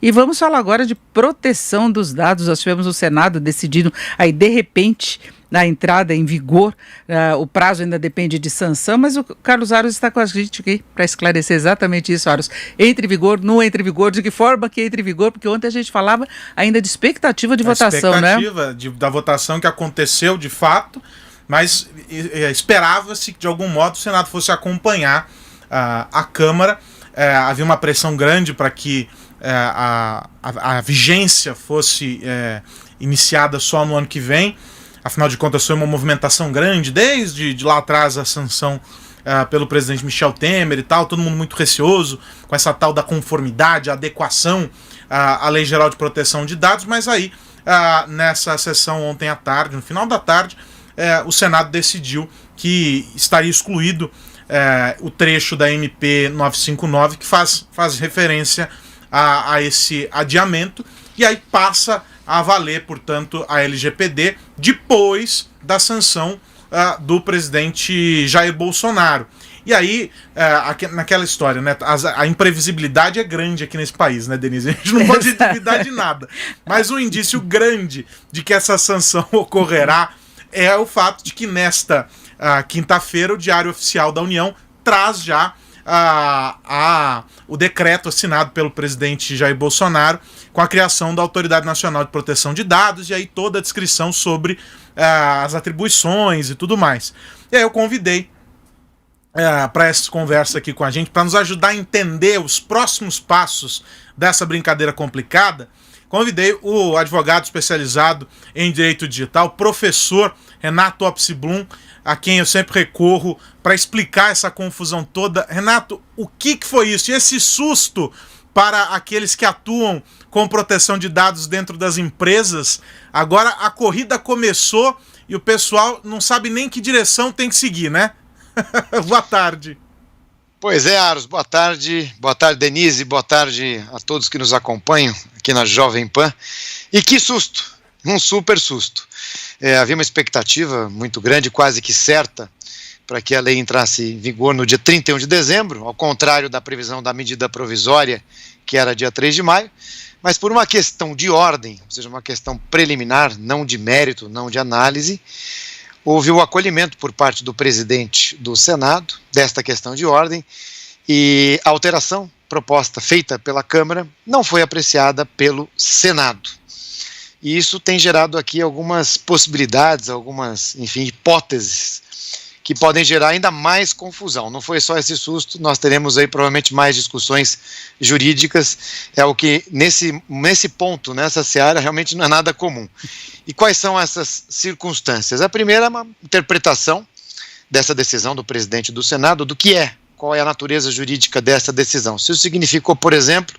E vamos falar agora de proteção dos dados. Nós tivemos o Senado decidindo aí, de repente, na entrada em vigor, o prazo ainda depende de sanção, mas o Carlos Aros está com a gente aqui para esclarecer exatamente isso, Aros. Entre vigor, não entre vigor, de que forma que entre vigor, porque ontem a gente falava ainda de expectativa de votação, né? Expectativa da votação que aconteceu de fato, mas esperava-se que de algum modo o Senado fosse acompanhar a Câmara. Havia uma pressão grande para que a vigência fosse iniciada só no ano que vem. Afinal de contas, foi uma movimentação grande, desde de lá atrás a sanção pelo presidente Michel Temer e tal, todo mundo muito receoso com essa tal da conformidade, a adequação à Lei Geral de Proteção de Dados, mas aí, nessa sessão ontem à tarde, no final da tarde, o Senado decidiu que estaria excluído o trecho da MP 959 que faz referência a esse adiamento, e aí passa a valer, portanto, a LGPD depois da sanção do presidente Jair Bolsonaro. E aí, naquela história, né, a imprevisibilidade é grande aqui nesse país, né, Denise? A gente não pode duvidar de nada. Mas um indício grande de que essa sanção ocorrerá é o fato de que nesta quinta-feira o Diário Oficial da União traz já o decreto assinado pelo presidente Jair Bolsonaro com a criação da Autoridade Nacional de Proteção de Dados, e aí toda a descrição sobre as atribuições e tudo mais. E aí eu convidei para essa conversa aqui com a gente, para nos ajudar a entender os próximos passos dessa brincadeira complicada. Convidei o advogado especializado em direito digital, professor Renato Opsi-Blum, a quem eu sempre recorro para explicar essa confusão toda. Renato, o que foi isso? E esse susto para aqueles que atuam com proteção de dados dentro das empresas? Agora a corrida começou e o pessoal não sabe nem que direção tem que seguir, né? Boa tarde. Pois é, Aros, boa tarde, Denise, boa tarde a todos que nos acompanham aqui na Jovem Pan. E que susto, um super susto. Havia uma expectativa muito grande, quase que certa, para que a lei entrasse em vigor no dia 31 de dezembro, ao contrário da previsão da medida provisória, que era dia 3 de maio, mas por uma questão de ordem, ou seja, uma questão preliminar, não de mérito, não de análise, houve o acolhimento por parte do presidente do Senado desta questão de ordem, e a alteração proposta, feita pela Câmara, não foi apreciada pelo Senado. E isso tem gerado aqui algumas possibilidades, algumas, enfim, hipóteses que podem gerar ainda mais confusão. Não foi só esse susto, nós teremos aí provavelmente mais discussões jurídicas, é o que nesse ponto, nessa seara, realmente não é nada comum. E quais são essas circunstâncias? A primeira é uma interpretação dessa decisão do presidente do Senado, do que qual é a natureza jurídica dessa decisão. Se isso significou, por exemplo,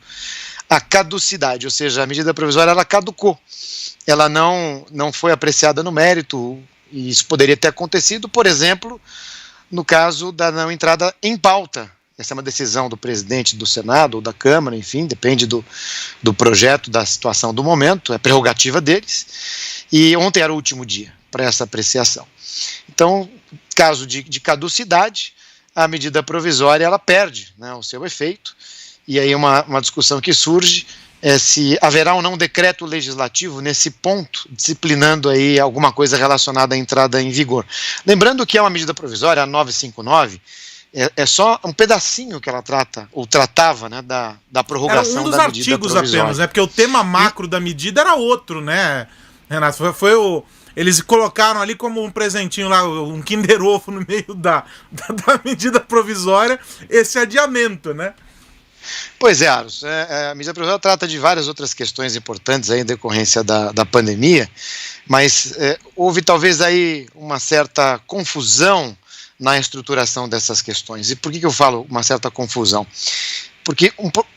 a caducidade, ou seja, a medida provisória ela caducou, ela não foi apreciada no mérito, e isso poderia ter acontecido, por exemplo, no caso da não entrada em pauta. Essa é uma decisão do presidente do Senado ou da Câmara, enfim, depende do projeto, da situação do momento, é prerrogativa deles, e ontem era o último dia para essa apreciação. Então, caso de caducidade, a medida provisória ela perde, né, o seu efeito, e aí uma discussão que surge é se haverá ou não decreto legislativo nesse ponto, disciplinando aí alguma coisa relacionada à entrada em vigor. Lembrando que é uma medida provisória, a 959, é só um pedacinho que ela trata, ou tratava, né, da prorrogação da medida provisória. Era um dos artigos apenas, né, porque o tema macro da medida era outro, né, Renato? Eles colocaram ali como um presentinho lá, um Kinder Ovo no meio da medida provisória, esse adiamento, né? Pois é, Aros, a medida provisória trata de várias outras questões importantes aí em decorrência da pandemia, mas houve talvez aí uma certa confusão na estruturação dessas questões. E por que eu falo uma certa confusão? Porque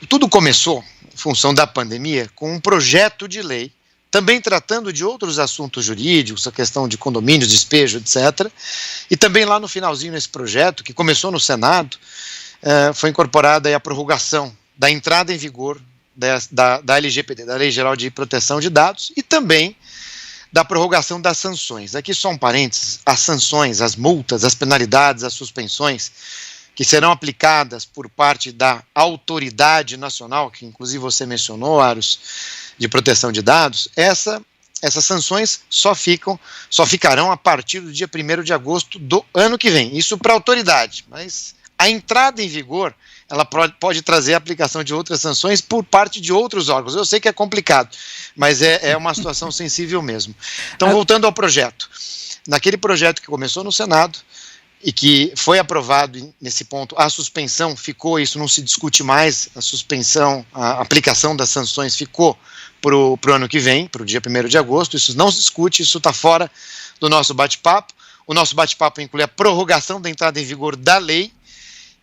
tudo começou, em função da pandemia, com um projeto de lei, também tratando de outros assuntos jurídicos, a questão de condomínio, despejo, etc. E também lá no finalzinho nesse projeto, que começou no Senado, foi incorporada aí a prorrogação da entrada em vigor da LGPD, da Lei Geral de Proteção de Dados, e também da prorrogação das sanções. Aqui só um parênteses, as sanções, as multas, as penalidades, as suspensões, que serão aplicadas por parte da autoridade nacional, que inclusive você mencionou, Aros, de proteção de dados, essas sanções só ficarão a partir do dia 1º de agosto do ano que vem. Isso para a autoridade, mas a entrada em vigor, ela pode trazer a aplicação de outras sanções por parte de outros órgãos. Eu sei que é complicado, mas é uma situação sensível mesmo. Então, voltando ao projeto. Naquele projeto que começou no Senado, e que foi aprovado nesse ponto, a suspensão ficou, isso não se discute mais, a suspensão, a aplicação das sanções ficou para o ano que vem, para o dia 1º de agosto, isso não se discute, isso está fora do nosso bate-papo. O nosso bate-papo inclui a prorrogação da entrada em vigor da lei,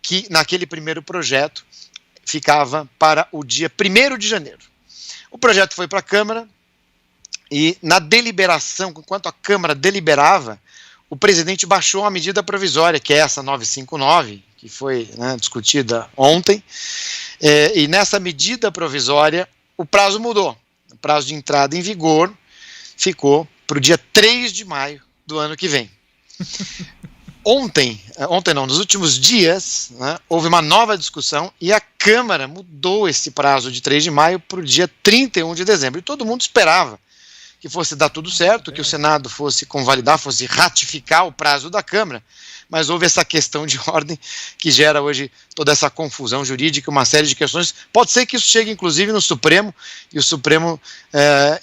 que naquele primeiro projeto ficava para o dia 1º de janeiro. O projeto foi para a Câmara e na deliberação, enquanto a Câmara deliberava, o presidente baixou a medida provisória, que é essa 959, que foi discutida ontem, e nessa medida provisória o prazo mudou. O prazo de entrada em vigor ficou para o dia 3 de maio do ano que vem. Nos últimos dias, houve uma nova discussão e a Câmara mudou esse prazo de 3 de maio para o dia 31 de dezembro. E todo mundo esperava que fosse dar tudo certo, que o Senado fosse convalidar, fosse ratificar o prazo da Câmara, mas houve essa questão de ordem que gera hoje toda essa confusão jurídica, uma série de questões. Pode ser que isso chegue inclusive no Supremo, e o Supremo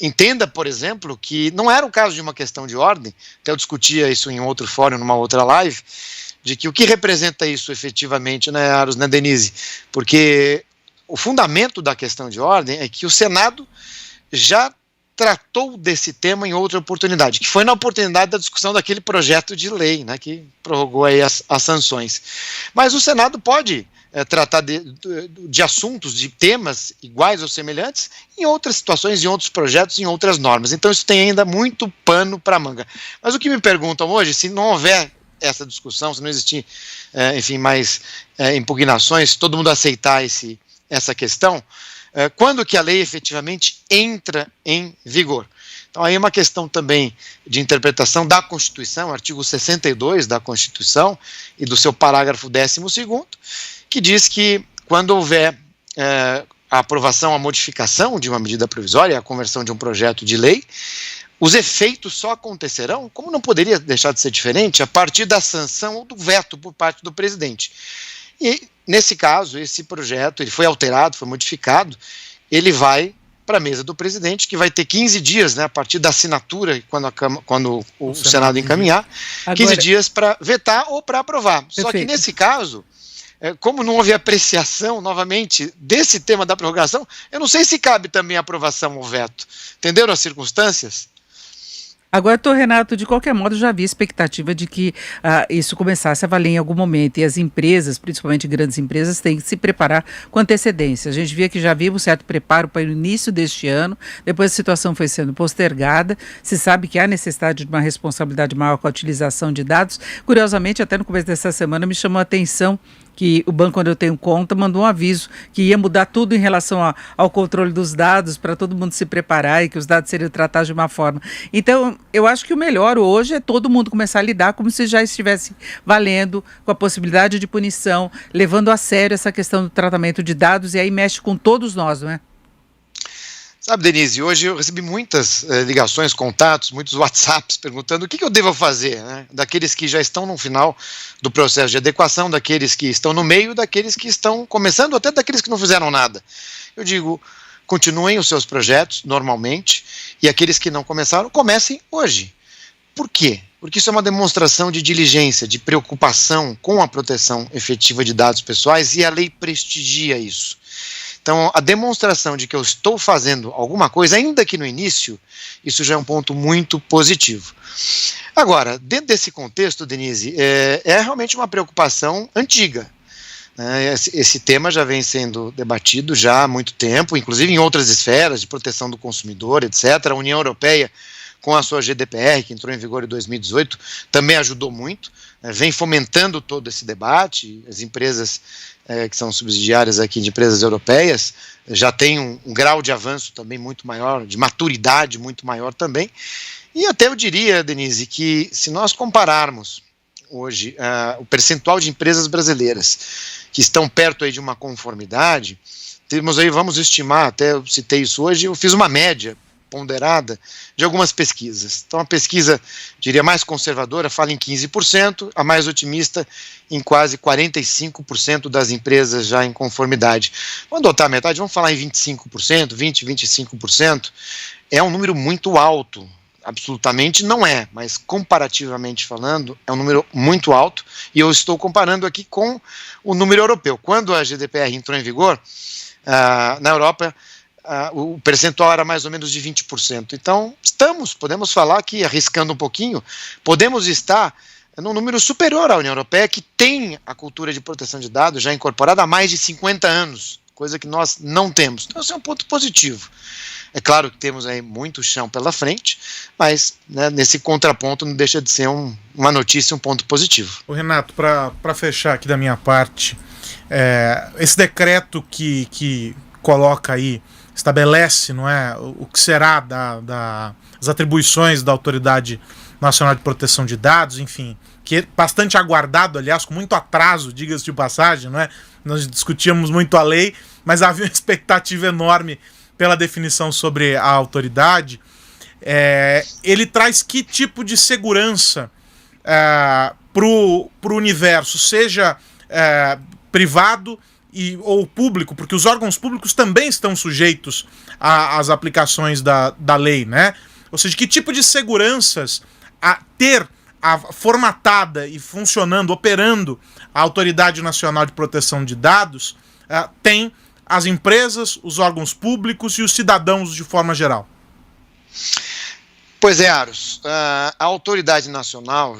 entenda, por exemplo, que não era o caso de uma questão de ordem, até eu discutia isso em outro fórum, numa outra live, de que o que representa isso efetivamente, Aros, Denise? Porque o fundamento da questão de ordem é que o Senado já tratou desse tema em outra oportunidade, que foi na oportunidade da discussão daquele projeto de lei, que prorrogou aí as sanções. Mas o Senado pode tratar de assuntos, de temas iguais ou semelhantes em outras situações, em outros projetos, em outras normas. Então isso tem ainda muito pano para manga. Mas o que me perguntam hoje, se não houver essa discussão, se não existir, mais impugnações, todo mundo aceitar essa questão, quando que a lei efetivamente entra em vigor? Então aí é uma questão também de interpretação da Constituição, artigo 62 da Constituição e do seu parágrafo 12º, que diz que quando houver a aprovação, a modificação de uma medida provisória, a conversão de um projeto de lei, os efeitos só acontecerão, como não poderia deixar de ser diferente, a partir da sanção ou do veto por parte do presidente. E, nesse caso, esse projeto ele foi alterado, foi modificado, ele vai para a mesa do presidente, que vai ter 15 dias, a partir da assinatura, quando o Senado encaminhar, 15 dias para vetar ou para aprovar. Perfeito. Só que, nesse caso, como não houve apreciação, novamente, desse tema da prorrogação, eu não sei se cabe também aprovação ou veto. Entenderam as circunstâncias? Agora, Renato, de qualquer modo, já havia expectativa de que isso começasse a valer em algum momento, e as empresas, principalmente grandes empresas, têm que se preparar com antecedência. A gente via que já havia um certo preparo para o início deste ano, depois a situação foi sendo postergada, se sabe que há necessidade de uma responsabilidade maior com a utilização de dados. Curiosamente, até no começo dessa semana me chamou a atenção que o banco onde eu tenho conta mandou um aviso que ia mudar tudo em relação ao controle dos dados, para todo mundo se preparar e que os dados seriam tratados de uma forma. Então, eu acho que o melhor hoje é todo mundo começar a lidar como se já estivesse valendo, com a possibilidade de punição, levando a sério essa questão do tratamento de dados, e aí mexe com todos nós, não é? Sabe, Denise, hoje eu recebi muitas ligações, contatos, muitos WhatsApps perguntando o que eu devo fazer, daqueles que já estão no final do processo de adequação, daqueles que estão no meio, daqueles que estão começando, até daqueles que não fizeram nada. Eu digo, continuem os seus projetos normalmente, e aqueles que não começaram, comecem hoje. Por quê? Porque isso é uma demonstração de diligência, de preocupação com a proteção efetiva de dados pessoais, e a lei prestigia isso. Então, a demonstração de que eu estou fazendo alguma coisa, ainda que no início, isso já é um ponto muito positivo. Agora, dentro desse contexto, Denise, é realmente uma preocupação antiga. Esse tema já vem sendo debatido já há muito tempo, inclusive em outras esferas de proteção do consumidor, etc. A União Europeia, com a sua GDPR, que entrou em vigor em 2018, também ajudou muito, vem fomentando todo esse debate. As empresas que são subsidiárias aqui de empresas europeias já têm um grau de avanço também muito maior, de maturidade muito maior também. E até eu diria, Denise, que se nós compararmos hoje o percentual de empresas brasileiras que estão perto aí de uma conformidade, temos aí, vamos estimar, até eu citei isso hoje, eu fiz uma média ponderada de algumas pesquisas. Então a pesquisa, diria, mais conservadora fala em 15%, a mais otimista em quase 45% das empresas já em conformidade. Vamos adotar a metade, vamos falar em 25%, 25%, é um número muito alto. Absolutamente não é, mas comparativamente falando, é um número muito alto, e eu estou comparando aqui com o número europeu. Quando a GDPR entrou em vigor, na Europa, o percentual era mais ou menos de 20%. Então, podemos falar que, arriscando um pouquinho, podemos estar num número superior à União Europeia, que tem a cultura de proteção de dados já incorporada há mais de 50 anos, coisa que nós não temos. Então, esse é um ponto positivo. É claro que temos aí muito chão pela frente, mas né, nesse contraponto não deixa de ser uma notícia, um ponto positivo. Ô Renato, para fechar aqui da minha parte, esse decreto que coloca aí, estabelece, não é, o que será das atribuições da Autoridade Nacional de Proteção de Dados, enfim, que é bastante aguardado, aliás, com muito atraso, diga-se de passagem, não é? Nós discutíamos muito a lei, mas havia uma expectativa enorme pela definição sobre a autoridade. Ele traz que tipo de segurança para o universo, seja privado ou público, porque os órgãos públicos também estão sujeitos às aplicações da lei, né? Ou seja, que tipo de seguranças ter formatada e funcionando, operando a Autoridade Nacional de Proteção de Dados tem as empresas, os órgãos públicos e os cidadãos de forma geral? Pois é, Aros, a Autoridade Nacional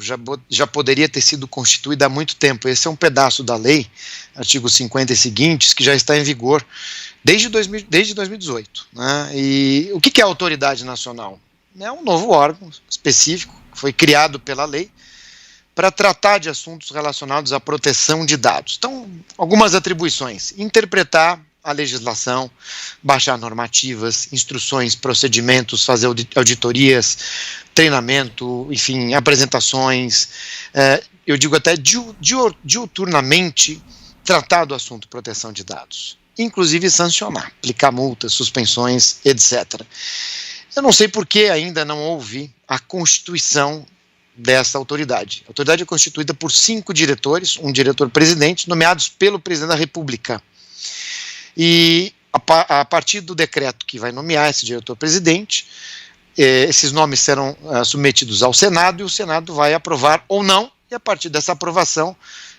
já poderia ter sido constituída há muito tempo. Esse é um pedaço da lei, artigo 50 e seguintes, que já está em vigor desde 2018. Né? E o que é a Autoridade Nacional? É um novo órgão específico, que foi criado pela lei, para tratar de assuntos relacionados à proteção de dados. Então, algumas atribuições: interpretar a legislação, baixar normativas, instruções, procedimentos, fazer auditorias, treinamento, enfim, apresentações, eu digo até diuturnamente tratar do assunto proteção de dados, inclusive sancionar, aplicar multas, suspensões, etc. Eu não sei por que ainda não houve a constituição dessa autoridade. A autoridade é constituída por 5 diretores, um diretor-presidente, nomeados pelo presidente da República. E a partir do decreto que vai nomear esse diretor-presidente, esses nomes serão submetidos ao Senado, e o Senado vai aprovar ou não, e a partir dessa aprovação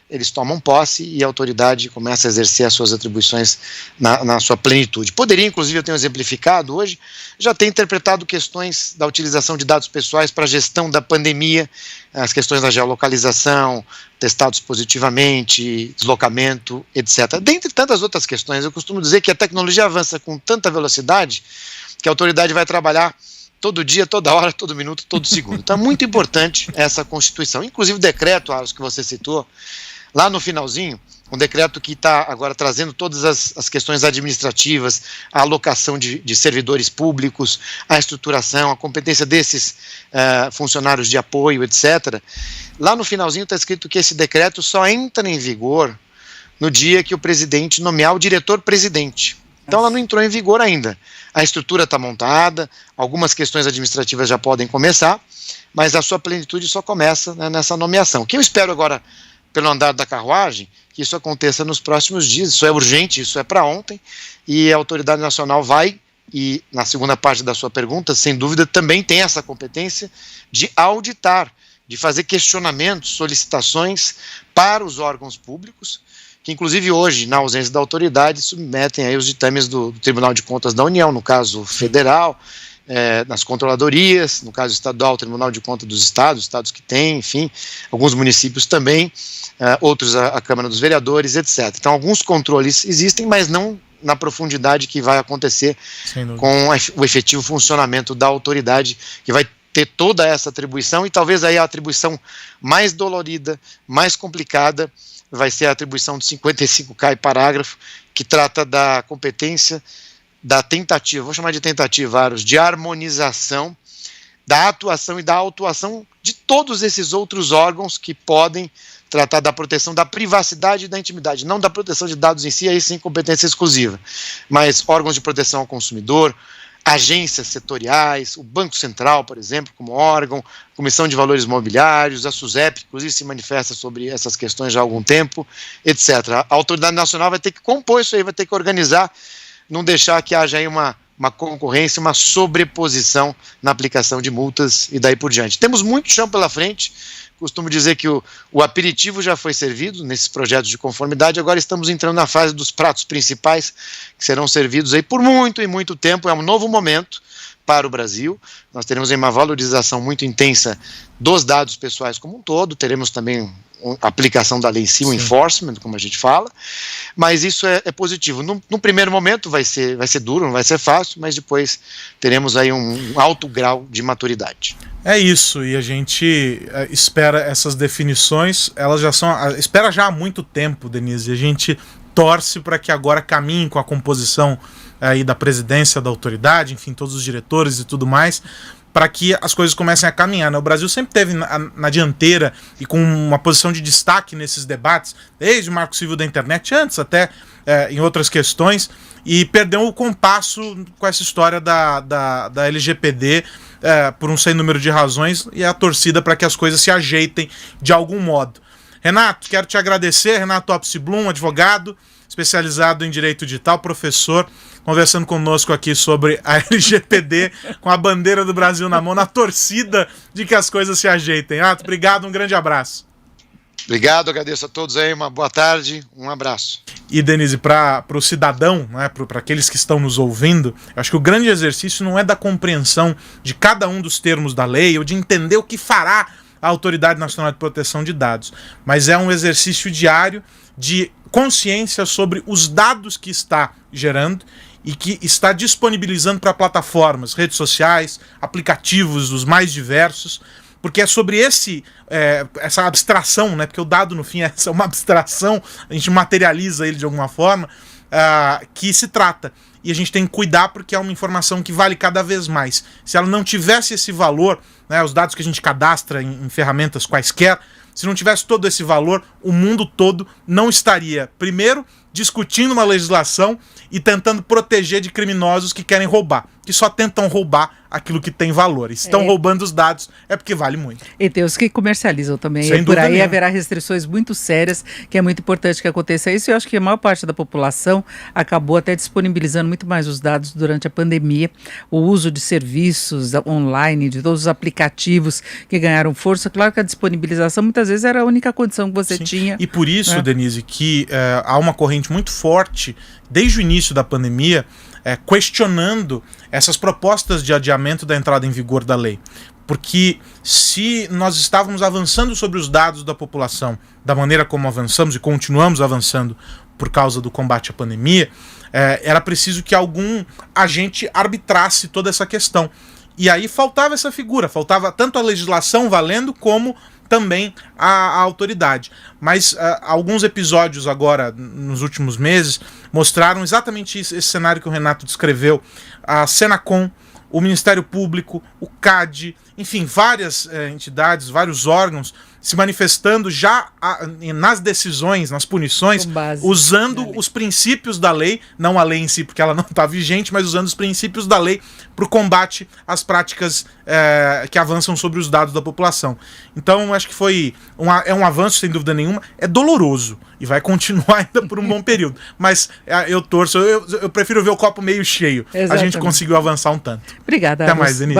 eles tomam posse e a autoridade começa a exercer as suas atribuições na sua plenitude. Poderia, inclusive, eu tenho exemplificado hoje, já ter interpretado questões da utilização de dados pessoais para a gestão da pandemia, as questões da geolocalização, testados positivamente, deslocamento, etc. Dentre tantas outras questões, eu costumo dizer que a tecnologia avança com tanta velocidade que a autoridade vai trabalhar todo dia, toda hora, todo minuto, todo segundo. Então é muito importante essa Constituição. Inclusive o decreto, Aros, que você citou, lá no finalzinho, um decreto que está agora trazendo todas as questões administrativas, a alocação de servidores públicos, a estruturação, a competência desses funcionários de apoio, etc. Lá no finalzinho está escrito que esse decreto só entra em vigor no dia que o presidente nomear o diretor-presidente. Então ela não entrou em vigor ainda. A estrutura está montada, algumas questões administrativas já podem começar, mas a sua plenitude só começa, né, nessa nomeação. O que eu espero agora, pelo andar da carruagem, que isso aconteça nos próximos dias. Isso é urgente, isso é para ontem, e a Autoridade Nacional vai, e na segunda parte da sua pergunta, sem dúvida, também tem essa competência de auditar, de fazer questionamentos, solicitações para os órgãos públicos, que inclusive hoje, na ausência da autoridade, submetem aí os ditames do Tribunal de Contas da União, no caso federal, nas controladorias, no caso estadual, Tribunal de Contas dos estados que têm, enfim, alguns municípios também, outros a Câmara dos Vereadores, etc. Então, alguns controles existem, mas não na profundidade que vai acontecer com o efetivo funcionamento da autoridade, que vai ter toda essa atribuição, e talvez aí a atribuição mais dolorida, mais complicada, vai ser a atribuição do 55K e parágrafo, que trata da competência da tentativa, vou chamar de tentativa, Aros, de harmonização da atuação e da autuação de todos esses outros órgãos que podem tratar da proteção da privacidade e da intimidade, não da proteção de dados em si, aí sim competência exclusiva, mas órgãos de proteção ao consumidor, agências setoriais, o Banco Central, por exemplo, como órgão, Comissão de Valores Mobiliários, a SUSEP, inclusive se manifesta sobre essas questões já há algum tempo, etc. A Autoridade Nacional vai ter que compor isso aí, vai ter que organizar, não deixar que haja aí uma concorrência, uma sobreposição na aplicação de multas e daí por diante. Temos muito chão pela frente. Costumo dizer que o aperitivo já foi servido nesses projetos de conformidade, agora estamos entrando na fase dos pratos principais, que serão servidos aí por muito e muito tempo. É um novo momento para o Brasil. Nós teremos aí uma valorização muito intensa dos dados pessoais como um todo, teremos também a aplicação da lei em si, o enforcement, como a gente fala, mas isso é positivo. No primeiro momento vai ser duro, não vai ser fácil, mas depois teremos aí um alto grau de maturidade. É isso, e a gente espera essas definições, elas já são, espera já há muito tempo, Denise, e a gente torce para que agora caminhem com a composição aí da presidência da autoridade, enfim, todos os diretores e tudo mais, para que as coisas comecem a caminhar, né? O Brasil sempre esteve na dianteira e com uma posição de destaque nesses debates, desde o Marco Civil da Internet, antes até em outras questões, e perdeu o compasso com essa história da LGPD por um sem número de razões, e a torcida para que as coisas se ajeitem de algum modo. Renato, quero te agradecer, Renato Opsi-Blum, advogado, especializado em direito digital, professor, conversando conosco aqui sobre a LGPD, com a bandeira do Brasil na mão, na torcida de que as coisas se ajeitem. Renato, obrigado, um grande abraço. Obrigado, agradeço a todos aí, uma boa tarde, um abraço. E, Denise, para o cidadão, né, para aqueles que estão nos ouvindo, eu acho que o grande exercício não é da compreensão de cada um dos termos da lei ou de entender o que fará a Autoridade Nacional de Proteção de Dados, mas é um exercício diário de consciência sobre os dados que está gerando e que está disponibilizando para plataformas, redes sociais, aplicativos os mais diversos, porque é sobre essa abstração, né? Porque o dado no fim é uma abstração, a gente materializa ele de alguma forma, que se trata. E a gente tem que cuidar porque é uma informação que vale cada vez mais. Se ela não tivesse esse valor, né, os dados que a gente cadastra em ferramentas quaisquer, se não tivesse todo esse valor, o mundo todo não estaria, primeiro, discutindo uma legislação e tentando proteger de criminosos que querem roubar, que só tentam roubar aquilo que tem valor. E se estão roubando os dados, é porque vale muito. E tem os que comercializam também. Sem e por aí nenhuma. haverá restrições muito sérias, que é muito importante que aconteça isso. E eu acho que a maior parte da população acabou até disponibilizando muito mais os dados durante a pandemia. O uso de serviços online, de todos os aplicativos que ganharam força. Claro que a disponibilização muitas vezes era a única condição que você tinha. E por isso, Denise, que há uma corrente muito forte, desde o início da pandemia, questionando essas propostas de adiamento da entrada em vigor da lei. Porque se nós estávamos avançando sobre os dados da população da maneira como avançamos e continuamos avançando por causa do combate à pandemia, era preciso que algum agente arbitrasse toda essa questão. E aí faltava essa figura, faltava tanto a legislação valendo como também a autoridade. Mas alguns episódios agora, nos últimos meses, mostraram exatamente esse cenário que o Renato descreveu. A Senacom, o Ministério Público, o CAD, enfim, várias entidades, vários órgãos se manifestando já nas decisões, nas punições, usando os princípios da lei, não a lei em si, porque ela não está vigente, mas usando os princípios da lei para o combate às práticas que avançam sobre os dados da população. Então, acho que foi um avanço, sem dúvida nenhuma. É doloroso e vai continuar ainda por um bom período. Mas eu torço, eu prefiro ver o copo meio cheio. Exatamente. A gente conseguiu avançar um tanto. Obrigada. Até mais, Denise.